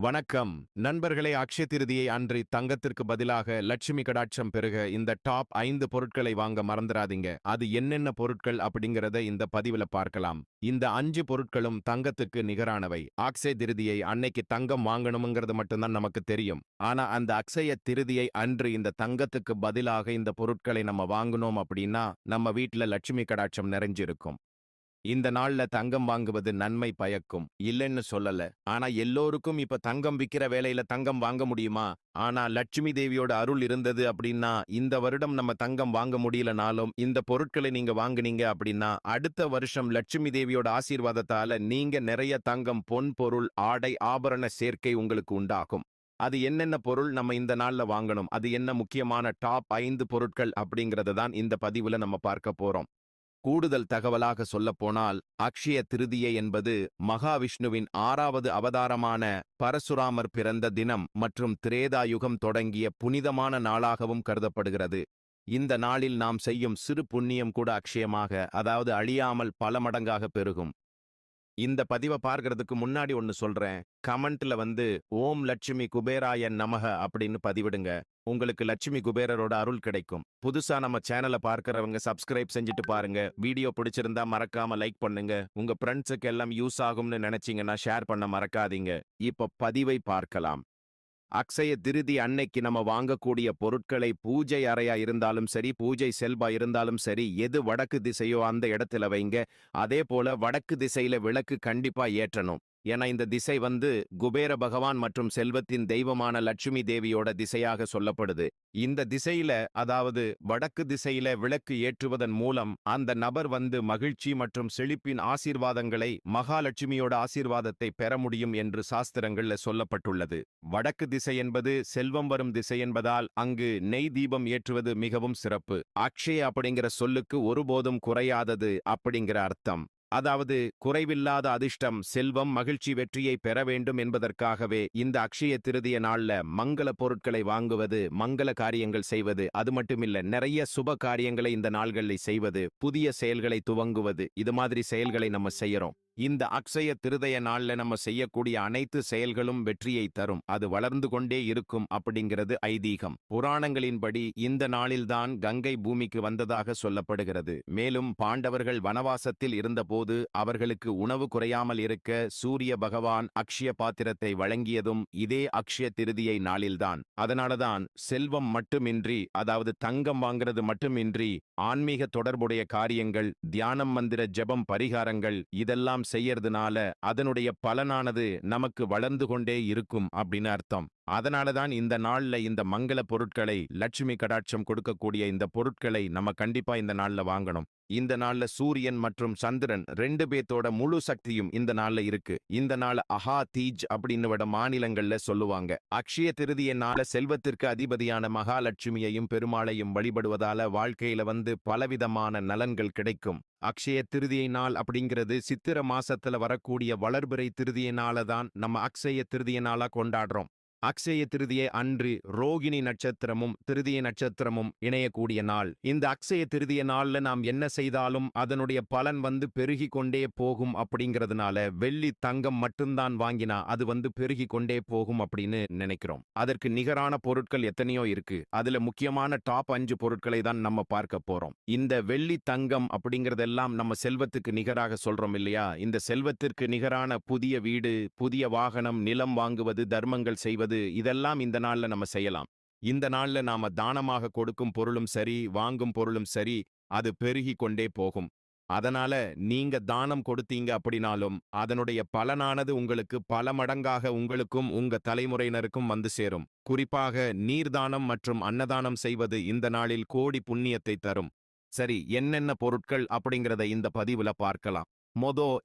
வணக்கம் நண்பர்களே. அக்ஷய திருதியை அன்று தங்கத்திற்கு பதிலாக லட்சுமி கடாட்சம் பெருக இந்த டாப் 5 பொருட்களை வாங்க மறந்துடாதீங்க. அது என்னென்ன பொருட்கள் அப்படிங்கறத இந்த பதிவுல பார்க்கலாம். இந்த 5 பொருட்களும் தங்கத்துக்கு நிகரானவை. அக்ஷய திருதியை அன்னைக்கு தங்கம் வாங்கணுங்கிறது மட்டும்தான் நமக்கு தெரியும். ஆனா அந்த அக்ஷய திருதியை அன்று இந்த தங்கத்துக்கு பதிலாக இந்த பொருட்களை நம்ம வாங்கணும் அப்படின்னா நம்ம வீட்டுல லட்சுமி கடாட்சம் நிறைஞ்சிருக்கும். இந்த நாள்ல தங்கம் வாங்குவது நன்மை பயக்கும், இல்லைன்னு சொல்லல. ஆனா எல்லோருக்கும் இப்ப தங்கம் விக்கிற வேலையில தங்கம் வாங்க முடியுமா? ஆனா லட்சுமி தேவியோட அருள் இருந்தது அப்படின்னா இந்த வருடம் நம்ம தங்கம் வாங்க முடியலனாலும் இந்த பொருட்களை நீங்க வாங்குனீங்க அப்படின்னா அடுத்த வருஷம் லட்சுமி தேவியோட ஆசீர்வாதத்தால நீங்க நிறைய தங்கம், பொன் பொருள், ஆடை, ஆபரண சேர்க்கை உங்களுக்கு உண்டாகும். அது என்னென்ன பொருள் நம்ம இந்த நாள்ல வாங்கணும், அது என்ன முக்கியமான டாப் 5 பொருட்கள் அப்படிங்கறத தான் இந்த பதிவுல நம்ம பார்க்க போறோம். கூடுதல் தகவலாக சொல்லப்போனால் அக்ஷய திருதியை என்பது மகாவிஷ்ணுவின் 6வது அவதாரமான பரசுராமர் பிறந்த தினம் மற்றும் திரேதாயுகம் தொடங்கிய புனிதமான நாளாகவும் கருதப்படுகிறது. இந்த நாளில் நாம் செய்யும் சிறு புண்ணியம் கூட அக்ஷயமாக, அதாவது அழியாமல் பல மடங்காக பெருகும். இந்த பதிவை பார்க்கறதுக்கு முன்னாடி ஒன்னு சொல்றேன். கமெண்ட்ல ஓம் லட்சுமி குபேராய நமக அப்படின்னு பதிவிடுங்க. உங்களுக்கு லட்சுமி குபேரரோட அருள் கிடைக்கும். புதுசா நம்ம சேனலை பார்க்கறவங்க சப்ஸ்கிரைப் செஞ்சுட்டு பாருங்க. வீடியோ பிடிச்சிருந்தா மறக்காம லைக் பண்ணுங்க. உங்க ஃப்ரெண்ட்ஸுக்கு எல்லாம் யூஸ் ஆகும்னு நினைச்சீங்கன்னா ஷேர் பண்ண மறக்காதீங்க. இப்ப பதிவை பார்க்கலாம். அக்ஷய திருதி அன்னைக்கு நம்ம வாங்கக்கூடிய பொருட்களை பூஜை அறையா இருந்தாலும் சரி, பூஜை செல்பா இருந்தாலும் சரி, எது வடக்கு திசையோ அந்த இடத்துல வைங்க. அதே போல வடக்கு திசையில விளக்கு கண்டிப்பா ஏற்றணும். ஏன்னா இந்த திசை குபேர பகவான் மற்றும் செல்வத்தின் தெய்வமான லட்சுமி தேவியோட திசையாக சொல்லப்படுது. இந்த திசையில, அதாவது வடக்கு திசையில விளக்கு ஏற்றுவதன் மூலம் அந்த நபர் மகிழ்ச்சி மற்றும் செழிப்பின் ஆசீர்வாதங்களை, மகாலட்சுமியோட ஆசீர்வாதத்தை பெற முடியும் என்று சாஸ்திரங்கள்ல சொல்லப்பட்டுள்ளது. வடக்கு திசை என்பது செல்வம் வரும் திசை என்பதால் அங்கு நெய் தீபம் ஏற்றுவது மிகவும் சிறப்பு. அக்ஷய அப்படிங்கிற சொல்லுக்கு ஒருபோதும் குறையாதது அப்படிங்கிற அர்த்தம். அதாவது குறைவில்லாத அதிர்ஷ்டம், செல்வம், மகிழ்ச்சி, வெற்றியை பெற வேண்டும் என்பதற்காகவே இந்த அக்ஷய திருதிய நாள்ல மங்கள பொருட்களை வாங்குவது, மங்கள காரியங்கள் செய்வது, அது மட்டுமில்ல நிறைய சுப காரியங்களை இந்த நாள்களில் செய்வது, புதிய செயல்களை துவங்குவது, இது மாதிரி செயல்களை நம்ம செய்யறோம். இந்த அக்ஷய திருதய நாள்ல நம்ம செய்யக்கூடிய அனைத்து செயல்களும் வெற்றியை தரும். அது வளர்ந்து கொண்டே இருக்கும் அப்படிங்கிறது ஐதீகம். புராணங்களின்படி இந்த நாளில்தான் கங்கை பூமிக்கு வந்ததாக சொல்லப்படுகிறது. மேலும் பாண்டவர்கள் வனவாசத்தில் இருந்தபோது அவர்களுக்கு உணவு குறையாமல் இருக்க சூரிய பகவான் அக்ஷய பாத்திரத்தை வழங்கியதும் இதே அக்ஷய திருதியை நாளில்தான். அதனாலதான் செல்வம் மட்டுமின்றி, அதாவது தங்கம் வாங்கிறது மட்டுமின்றி, ஆன்மீக தொடர்புடைய காரியங்கள், தியானம், மந்திர ஜெபம், பரிகாரங்கள் இதெல்லாம் செய்யறதுனால அதனுடைய பலனானது நமக்கு வளர்ந்து கொண்டே இருக்கும் அப்படின்னு அர்த்தம். அதனாலதான் இந்த நாள்ல இந்த மங்கள பொருட்களை, லட்சுமி கடாட்சம் கொடுக்கக்கூடிய இந்த பொருட்களை நம்ம கண்டிப்பா இந்த நாள்ல வாங்கணும். இந்த நாள்ல சூரியன் மற்றும் சந்திரன் 2 பேத்தோட முழு சக்தியும் இந்த நாள்ல இருக்கு. இந்த நாள் அஹா தீஜ் அப்படின்னு வட மாநிலங்கள்ல சொல்லுவாங்க. அக்ஷய திருதிய நாள செல்வத்திற்கு அதிபதியான மகாலட்சுமியையும் பெருமாளையும் வழிபடுவதால வாழ்க்கையில பலவிதமான நலன்கள் கிடைக்கும். அக்ஷய திருதியை நாள் அப்படிங்கிறது சித்திர மாசத்துல வரக்கூடிய வளர்பிறை திருதிய நாள தான் நம்ம அக்ஷய திருதிய நாளா கொண்டாடுறோம். அக்ஷய திருதியை அன்று ரோகிணி நட்சத்திரமும் திருதிய நட்சத்திரமும் இணையக்கூடிய நாள். இந்த அக்ஷய திருதிய நாள்ல நாம் என்ன செய்தாலும் அதனுடைய பலன் பெருகி கொண்டே போகும். அப்படிங்கிறதுனால வெள்ளி, தங்கம் மட்டும்தான் வாங்கினா அது பெருகி கொண்டே போகும் அப்படின்னு நினைக்கிறோம். அதற்கு நிகரான பொருட்கள் எத்தனையோ இருக்கு. அதுல முக்கியமான டாப் 5 பொருட்களை தான் நம்ம பார்க்க போறோம். இந்த வெள்ளி, தங்கம் அப்படிங்கறதெல்லாம் நம்ம செல்வத்துக்கு நிகராக சொல்றோம் இல்லையா? இந்த செல்வத்திற்கு நிகரான புதிய வீடு, புதிய வாகனம், நிலம் வாங்குவது, தர்மங்கள் செய்வது, இதெல்லாம் இந்த நாள்ல நம்ம செய்யலாம். இந்த நாள்ல நாம தானமாக கொடுக்கும் பொருளும் சரி, வாங்கும் பொருளும் சரி, அது பெருகி கொண்டே போகும். அதனால நீங்க தானம் கொடுத்தீங்க அப்படினாலும் அதனுடைய பலனானது உங்களுக்கு பல மடங்காக உங்களுக்கும் உங்க தலைமுறையினருக்கும் சேரும். குறிப்பாக நீர்தானம் மற்றும் அன்னதானம் செய்வது இந்த நாளில் கோடி புண்ணியத்தை தரும். சரி, என்னென்ன பொருட்கள் அப்படிங்கிறத இந்த பதிவுல பார்க்கலாம்.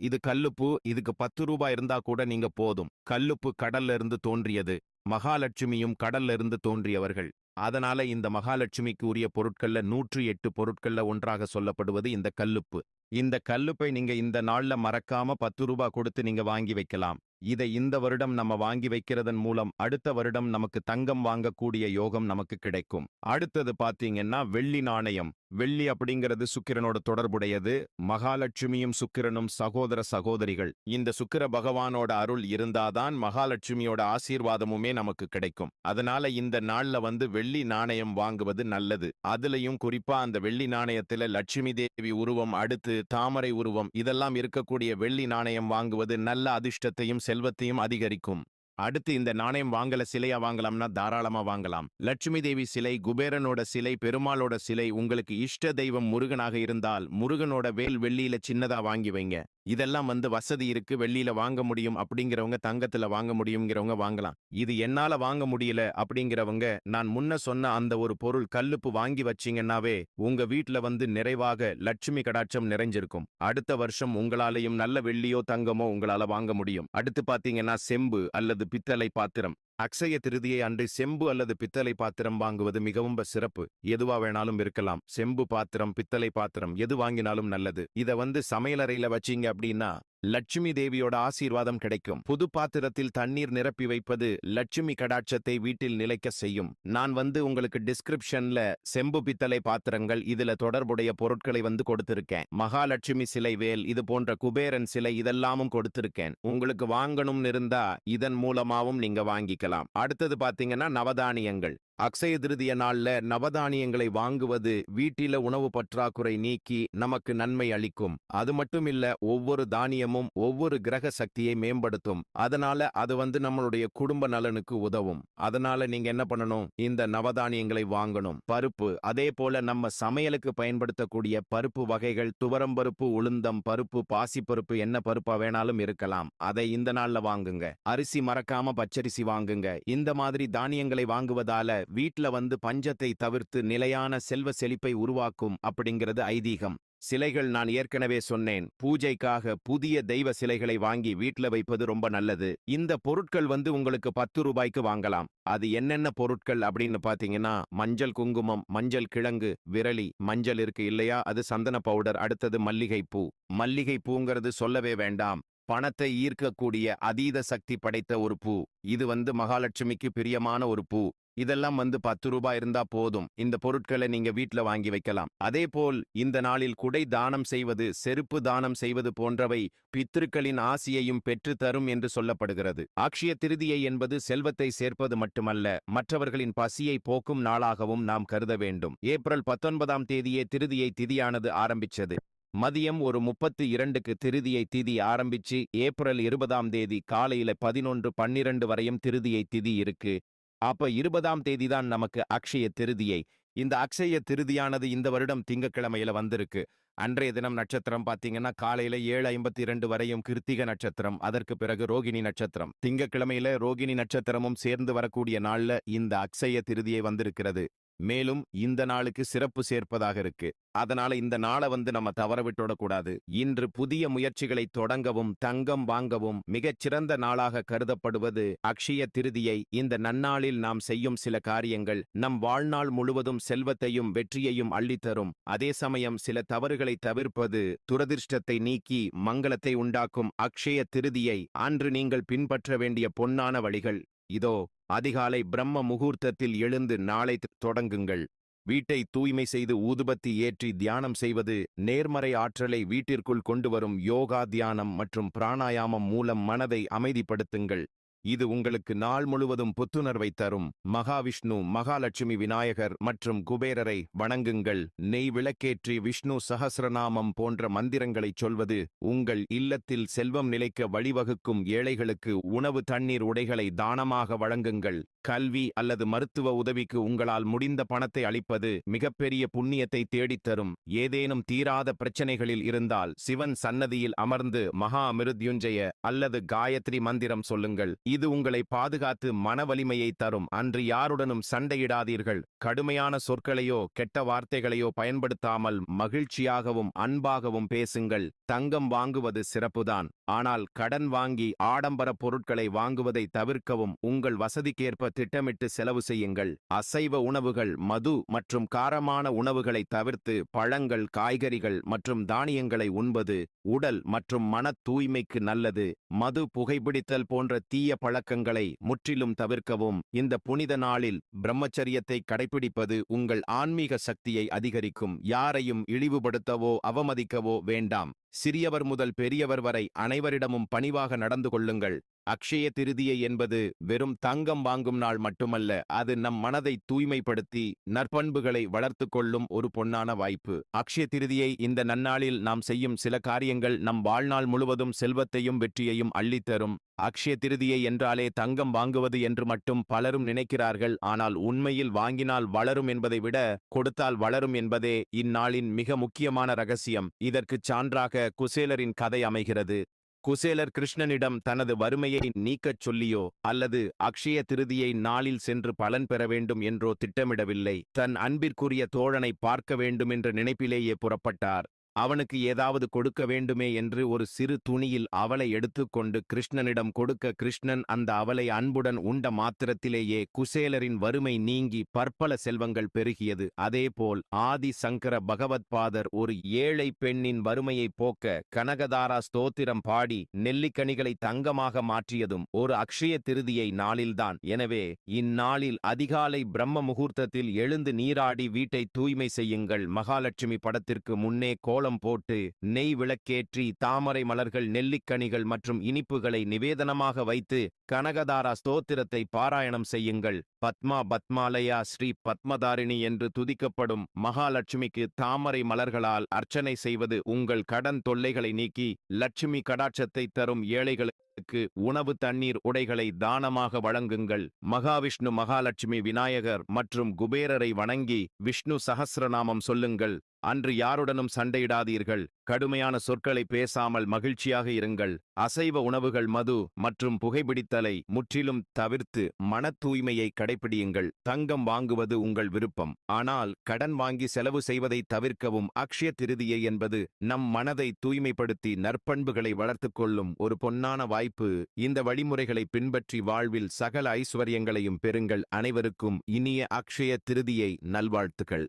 இது கல்லுப்பு. இதுக்கு 10 ரூபாய் இருந்தா கூட நீங்க போதும். கல்லுப்பு கடல்ல இருந்து தோன்றியது. மகாலட்சுமியும் கடல்ல இருந்து தோன்றியவர்கள். அதனால இந்த மகாலட்சுமிக்கு உரிய பொருட்கள்ல 108 பொருட்கள்ல ஒன்றாக சொல்லப்படுவது இந்த கல்லுப்பு. இந்த கல்லுப்பை நீங்க இந்த நாள்ல மறக்காம 10 ரூபாய் கொடுத்து நீங்க வாங்கி வைக்கலாம். இதை இந்த வருடம் நம்ம வாங்கி வைக்கிறதன் மூலம் அடுத்த வருடம் நமக்கு தங்கம் வாங்கக்கூடிய யோகம் நமக்கு கிடைக்கும். அடுத்தது பாத்தீங்கன்னா வெள்ளி நாணயம். வெள்ளி அப்படிங்கிறது சுக்கிரனோட தொடர்புடையது. மகாலட்சுமியும் சுக்கிரனும் சகோதர சகோதரிகள். இந்த சுக்கிர பகவானோட அருள் இருந்தாதான் மகாலட்சுமியோட ஆசீர்வாதமுமே நமக்கு கிடைக்கும். அதனால இந்த நாள்ல வெள்ளி நாணயம் வாங்குவது நல்லது. அதுலயும் குறிப்பா அந்த வெள்ளி நாணயத்துல லட்சுமி தேவி உருவம், அடுத்து தாமரை உருவம் இதெல்லாம் இருக்கக்கூடிய வெள்ளி நாணயம் வாங்குவது நல்ல அதிர்ஷ்டத்தையும் செல்வத்தையும் அதிகரிக்கும். அடுத்து இந்த நாணயம் சிலையா வாங்கலாம்னா தாராளமா வாங்கலாம். லட்சுமி தேவி சிலை, குபேரனோட சிலை, பெருமாளோட சிலை, உங்களுக்கு இஷ்ட தெய்வம் முருகனாக இருந்தால் முருகனோட வேல் வெள்ளியில சின்னதா வாங்கி வைங்க. இதெல்லாம் வசதி இருக்கு, வெள்ளியில வாங்க முடியும் அப்படிங்கிறவங்க, தங்கத்துல வாங்க முடியுங்கிறவங்க வாங்கலாம். இது என்னால வாங்க முடியல அப்படிங்கிறவங்க, நான் முன்ன சொன்ன அந்த ஒரு பொருள் கல்லுப்பு வாங்கி வச்சீங்கன்னாவே உங்க வீட்டுல நிறைவாக லட்சுமி கடாட்சம் நிறைஞ்சிருக்கும். அடுத்த வருஷம் உங்களாலையும் நல்ல வெள்ளியோ தங்கமோ உங்களால வாங்க முடியும். அடுத்து பாத்தீங்கன்னா செம்பு அல்லது பித்தளை பாத்திரம். அக்ஷய திருதியை அன்று செம்பு அல்லது பித்தளை பாத்திரம் வாங்குவது மிகவும் சிறப்பு. எதுவா வேணாலும் இருக்கலாம். செம்பு பாத்திரம், பித்தளை பாத்திரம் எது வாங்கினாலும் நல்லது. இத சமையலறையில வச்சீங்க அப்படின்னா லட்சுமி தேவியோட ஆசீர்வாதம் கிடைக்கும். புது பாத்திரத்தில் தண்ணீர் நிரப்பி வைப்பது லட்சுமி கடாட்சத்தை வீட்டில் நிலைக்க செய்யும். நான் உங்களுக்கு டிஸ்கிரிப்ஷன்ல செம்பு பித்தளை பாத்திரங்கள் இதுல தொடர்புடைய பொருட்களை கொடுத்திருக்கேன். மகாலட்சுமி சிலை, வேல், இது போன்ற குபேரன் சிலை இதெல்லாமும் கொடுத்திருக்கேன். உங்களுக்கு வாங்கணும்னு இருந்தா இதன் மூலமாவும் நீங்க வாங்கிக்கலாம். அடுத்தது பாத்தீங்கன்னா நவதானியங்கள். அக்ஷய திருதிய நாள்ல நவதானியங்களை வாங்குவது வீட்டில உணவு பற்றாக்குறை நீக்கி நமக்கு நன்மை அளிக்கும். அது மட்டும் இல்ல, ஒவ்வொரு தானியமும் ஒவ்வொரு கிரக சக்தியை மேம்படுத்தும். அதனால அது நம்மளுடைய குடும்ப நலனுக்கு உதவும். அதனால நீங்க என்ன பண்ணணும், இந்த நவதானியங்களை வாங்கணும். பருப்பு, அதே போல நம்ம சமையலுக்கு பயன்படுத்தக்கூடிய பருப்பு வகைகள், துவரம் பருப்பு, உளுந்தம் பருப்பு, பாசி பருப்பு, என்ன பருப்பா வேணாலும் இருக்கலாம். அதை இந்த நாள்ல வாங்குங்க. அரிசி மறக்காம பச்சரிசி வாங்குங்க. இந்த மாதிரி தானியங்களை வாங்குவதால வீட்ல பஞ்சத்தை தவிர்த்து நிலையான செல்வ செழிப்பை உருவாக்கும் அப்படிங்கிறது ஐதீகம். சிலைகள் நான் ஏற்கனவே சொன்னேன். பூஜைக்காக புதிய தெய்வ சிலைகளை வாங்கி வீட்ல வைப்பது ரொம்ப நல்லது. இந்த பொருட்கள் உங்களுக்கு 10 ரூபாய்க்கு வாங்கலாம். அது என்னென்ன பொருட்கள் அப்படின்னு பாத்தீங்கன்னா, மஞ்சள் குங்குமம், மஞ்சள் கிழங்கு, விரலி, மஞ்சள் இருக்கு இல்லையா, அது சந்தன பவுடர். அடுத்தது மல்லிகை பூ. மல்லிகை பூங்கிறது சொல்லவே வேண்டாம். பணத்தை ஈர்க்கக்கூடிய அதீத சக்தி படைத்த ஒரு பூ. இது மகாலட்சுமிக்கு பிரியமான ஒரு பூ. இதெல்லாம் 10 ரூபாய் இருந்தா போதும். இந்த பொருட்களை நீங்க வீட்ல வாங்கி வைக்கலாம். அதே போல் இந்த நாளில் குடை தானம் செய்வது, செருப்பு தானம் செய்வது போன்றவை பித்ருக்களின் ஆசியையும் பெற்று தரும் என்று சொல்லப்படுகிறது. அக்ஷய திருதியை என்பது செல்வத்தை சேர்ப்பது மட்டுமல்ல, மற்றவர்களின் பசியை போக்கும் நாளாகவும் நாம் கருத வேண்டும். ஏப்ரல் 19ஆம் தேதியே திருதியை திதியானது ஆரம்பிச்சது. மதியம் ஒரு 32க்கு திருதியை திதி ஆரம்பிச்சு ஏப்ரல் 20ஆம் தேதி காலையில 11:12 வரையும் திருதியை திதி இருக்கு. அப்ப 20ஆம் தேதி தான் நமக்கு அக்ஷய திருதியை. இந்த அக்ஷய திருதியானது இந்த வருடம் திங்கட்கிழமையில வந்திருக்கு. அன்றைய தினம் நட்சத்திரம் பாத்தீங்கன்னா காலையில 7:52 வரையும் கிருத்திக நட்சத்திரம், அதற்கு பிறகு ரோகிணி நட்சத்திரம். திங்கட்கிழமையில ரோகிணி நட்சத்திரமும் சேர்ந்து வரக்கூடிய நாள்ல இந்த அக்ஷய திருதியை வந்திருக்கிறது. மேலும் இந்த நாளுக்கு சிறப்பு சேர்ப்பதாக இருக்கு. அதனால இந்த நாளை நம்ம தவற விட்டுடக்கூடாது. இன்று புதிய முயற்சிகளை தொடங்கவும் தங்கம் வாங்கவும் மிகச்சிறந்த நாளாக கருதப்படுவது அக்ஷய திருதியை. இந்த நன்னாளில் நாம் செய்யும் சில காரியங்கள் நம் வாழ்நாள் முழுவதும் செல்வத்தையும் வெற்றியையும் அள்ளித்தரும். அதே சமயம் சில தவறுகளை தவிர்ப்பது துரதிர்ஷ்டத்தை நீக்கி மங்களத்தை உண்டாக்கும். அக்ஷய திருதியை அன்று நீங்கள் பின்பற்ற வேண்டிய பொன்னான வழிகள் இதோ. அதிகாலை பிரம்ம முகூர்த்தத்தில் எழுந்து நாளை தொடங்குங்கள். வீட்டை தூய்மை செய்து ஊதுபத்தி ஏற்றி தியானம் செய்வது நேர்மறை ஆற்றலை வீட்டிற்குள் கொண்டு வரும். யோகா, தியானம் மற்றும் பிராணாயாமம் மூலம் மனதை அமைதிப்படுத்துங்கள். இது உங்களுக்கு நாள் முழுவதும் புத்துணர்வை தரும். மகாவிஷ்ணு, மகாலட்சுமி, விநாயகர் மற்றும் குபேரரை வணங்குங்கள். நெய் விளக்கேற்றி விஷ்ணு சஹஸ்ரநாமம் போன்ற மந்திரங்களை சொல்வது உங்கள் இல்லத்தில் செல்வம் நிலைக்க வழிவகுக்கும். ஏழைகளுக்கு உணவு, தண்ணீர், உடைகளை தானமாக வழங்குங்கள். கல்வி அல்லது மருத்துவ உதவிக்கு உங்களால் முடிந்த பணத்தை அளிப்பது மிகப்பெரிய புண்ணியத்தை தேடித்தரும். ஏதேனும் தீராத பிரச்சனைகளில் இருந்தால் சிவன் சன்னதியில் அமர்ந்து மகா மிருத்யுஞ்சய அல்லது காயத்ரி மந்திரம் சொல்லுங்கள். இது உங்களை பாதுகாத்து மன வலிமையை தரும். அன்று யாருடனும் சண்டையிடாதீர்கள். கடுமையான சொற்களையோ கெட்ட வார்த்தைகளையோ பயன்படுத்தாமல் மகிழ்ச்சியாகவும் அன்பாகவும் பேசுங்கள். தங்கம் வாங்குவது சிறப்புதான், ஆனால் கடன் வாங்கி ஆடம்பர பொருட்களை வாங்குவதை தவிர்க்கவும் உங்கள் வசதிக்கேற்ப திட்டமிட்டு செலவு செய்யுங்கள். அசைவ உணவுகள், மது மற்றும் காரமான உணவுகளை தவிர்த்து பழங்கள், காய்கறிகள் மற்றும் தானியங்களை உண்பது உடல் மற்றும் மன தூய்மைக்கு நல்லது. மது, புகைப்பிடித்தல் போன்ற தீய பழக்கங்களை முற்றிலும் தவிர்க்கவும். இந்த புனித நாளில் பிரம்மச்சரியத்தை கடைபிடிப்பது உங்கள் ஆன்மீக சக்தியை அதிகரிக்கும். யாரையும் இழிவுபடுத்தவோ அவமதிக்கவோ வேண்டாம். சிறியவர் முதல் பெரியவர் வரை அனைவரிடமும் பணிவாக நடந்து கொள்ளுங்கள். அக்ஷய திருதியை என்பது வெறும் தங்கம் வாங்கும் நாள் மட்டுமல்ல, அது நம் மனதை தூய்மைப்படுத்தி நற்பண்புகளை வளர்த்து கொள்ளும் ஒரு பொன்னான வாய்ப்பு. அக்ஷய திருதியை இந்த நன்னாளில் நாம் செய்யும் சில காரியங்கள் நம் வாழ்நாள் முழுவதும் செல்வத்தையும் வெற்றியையும் அள்ளித்தரும். அக்ஷய திருதியை என்றாலே தங்கம் வாங்குவது என்று மட்டும் பலரும் நினைக்கிறார்கள். ஆனால் உண்மையில் வாங்கினால் வளரும் என்பதை விட கொடுத்தால் வளரும் என்பதே இந்நாளின் மிக முக்கியமான ரகசியம். இதற்குச் சான்றாக குசேலரின் கதை அமைகிறது. குசேலர் கிருஷ்ணனிடம் தனது வறுமையை நீக்கச் சொல்லியோ அல்லது அக்ஷய திருதியை நாளில் சென்று பலன் பெற வேண்டும் என்றோ திட்டமிடவில்லை. தன் அன்பிற்குரிய தோழனை பார்க்க வேண்டுமென்ற நினைப்பிலேயே புறப்பட்டார். அவனுக்கு ஏதாவது கொடுக்க வேண்டுமே என்று ஒரு சிறு துணியில் அவலை எடுத்துக்கொண்டு கிருஷ்ணனிடம் கொடுக்க, கிருஷ்ணன் அந்த அவலை அன்புடன் உண்ட மாத்திரத்திலேயே குசேலரின் வறுமை நீங்கி பற்பல செல்வங்கள் பெருகியது. அதேபோல் ஆதி சங்கர பகவத்பாதர் ஒரு ஏழை பெண்ணின் வறுமையை போக்க கனகதாரா ஸ்தோத்திரம் பாடி நெல்லிக்கனிகளை தங்கமாக மாற்றியதும் ஒரு அக்ஷய திருதியை நாளில்தான். எனவே இந்நாளில் அதிகாலை பிரம்ம முகூர்த்தத்தில் எழுந்து நீராடி வீட்டை தூய்மை செய்யுங்கள். மகாலட்சுமி படத்திற்கு முன்னே கோலம் போட்டு நெய் விளக்கேற்றி தாமரை மலர்கள், நெல்லிக்கனிகள் மற்றும் இனிப்புகளை நிவேதனமாக வைத்து கனகதாரா ஸ்தோத்திரத்தை பாராயணம் செய்யுங்கள். பத்மா பத்மாலயா ஸ்ரீ பத்மதாரிணி என்று துதிக்கப்படும் மகாலட்சுமிக்கு தாமரை மலர்களால் அர்ச்சனை செய்வது உங்கள் கடன் தொல்லைகளை நீக்கி லட்சுமி கடாட்சத்தை தரும். ஏழைகளுக்கு உணவு, தண்ணீர், உடைகளை தானமாக வழங்குங்கள். மகாவிஷ்ணு, மகாலட்சுமி, விநாயகர் மற்றும் குபேரரை வணங்கி விஷ்ணு சஹஸ்ரநாமம் சொல்லுங்கள். அன்று யாருடனும் சண்டையிடாதீர்கள். கடுமையான சொற்களை பேசாமல் மகிழ்ச்சியாக இருங்கள். அசைவ உணவுகள், மது மற்றும் புகைப்பிடித்தலை முற்றிலும் தவிர்த்து மன தூய்மையை கடைபிடியுங்கள். தங்கம் வாங்குவது உங்கள் விருப்பம், ஆனால் கடன் வாங்கி செலவு செய்வதை தவிர்க்கவும். அக்ஷய திருதியை என்பது நம் மனதை தூய்மைப்படுத்தி நற்பண்புகளை வளர்த்துக் கொள்ளும் ஒரு பொன்னான வாய்ப்பு. இந்த வழிமுறைகளை பின்பற்றி வாழ்வில் சகல ஐஸ்வர்யங்களையும் பெறுங்கள். அனைவருக்கும் இனிய அக்ஷய திருதியை நல்வாழ்த்துக்கள்.